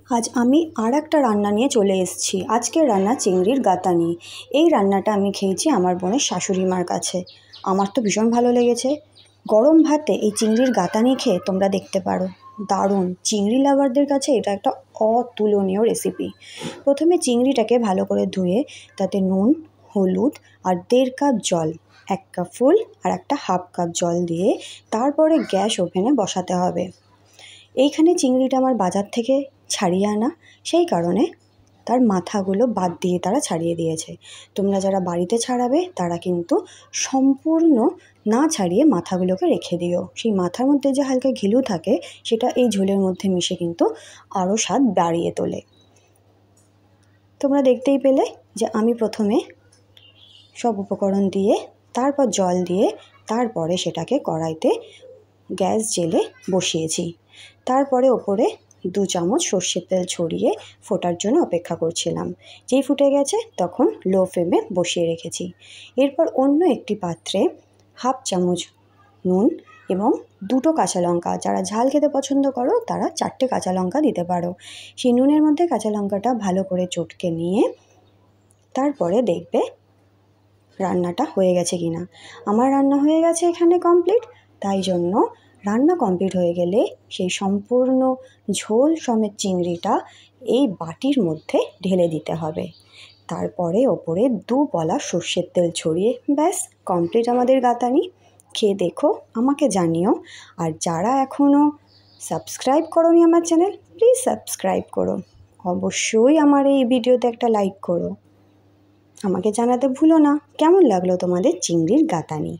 আজ আমি আর একটা রান্না নিয়ে চলে এসেছি। আজকের রান্না চিংড়ির গাঁতানি। এই রান্নাটা আমি খেয়েছি আমার বোনের শাশুড়ি মার কাছে। আমার তো ভীষণ ভালো লেগেছে। গরম ভাতে এই চিংড়ির গাঁতানি খেয়ে তোমরা দেখতে পারো, দারুণ। চিংড়ি লাভারদের কাছে এটা একটা অতুলনীয় রেসিপি। প্রথমে চিংড়িটাকে ভালো করে ধুয়ে তাতে নুন, হলুদ আর 1.5 কাপ জল, 1 কাপ ফুল আর একটা 1/2 কাপ জল দিয়ে তারপরে গ্যাস ওভেনে বসাতে হবে। এইখানে চিংড়িটা আমার বাজার থেকে ছাড়িয়ে আনা, সেই কারণে তার মাথাগুলো বাদ দিয়ে তারা ছাড়িয়ে দিয়েছে। তোমরা যারা বাড়িতে ছাড়াবে তারা কিন্তু সম্পূর্ণ না ছাড়িয়ে মাথাগুলোকে রেখে দিও। সেই মাথার মধ্যে যে হালকা ঘিলু থাকে সেটা এই ঝোলের মধ্যে মিশে কিন্তু আরও স্বাদ বাড়িয়ে তোলে। তোমরা দেখতেই পেলে যে আমি প্রথমে সব উপকরণ দিয়ে, তারপর জল দিয়ে, তারপরে সেটাকে কড়াইতে গ্যাস জেলে বসিয়েছি। তারপরে ওপরে 2 চামচ সর্ষের তেল ছড়িয়ে ফোটার জন্য অপেক্ষা করছিলাম। যেই ফুটে গেছে তখন লো ফ্লেমে বসিয়ে রেখেছি। এরপর অন্য একটি পাত্রে 1/2 চামচ নুন এবং 2টো কাঁচা লঙ্কা, যারা ঝাল খেতে পছন্দ করো তারা 4টে কাঁচা লঙ্কা দিতে পারো। সেই নুনের মধ্যে কাঁচা লঙ্কাটা ভালো করে চটকে নিয়ে তারপরে দেখবে রান্নাটা হয়ে গেছে কিনা। আমার রান্না হয়ে গেছে এখানে কমপ্লিট। তাই জন্য রান্না কমপ্লিট হয়ে গেলে সেই সম্পূর্ণ ঝোল সমেত চিংড়িটা এই বাটির মধ্যে ঢেলে দিতে হবে। তারপরে ওপরে 2 পলা সর্ষের তেল ছড়িয়ে ব্যাস কমপ্লিট আমাদের গাঁতানি। খেয়ে দেখো, আমাকে জানিও। আর যারা এখনও সাবস্ক্রাইব করোনি আমার চ্যানেল, প্লিজ সাবস্ক্রাইব করো। অবশ্যই আমার এই ভিডিওতে একটা লাইক করো। আমাকে জানাতে ভুলো না কেমন লাগলো তোমাদের চিংড়ির গাঁতানি।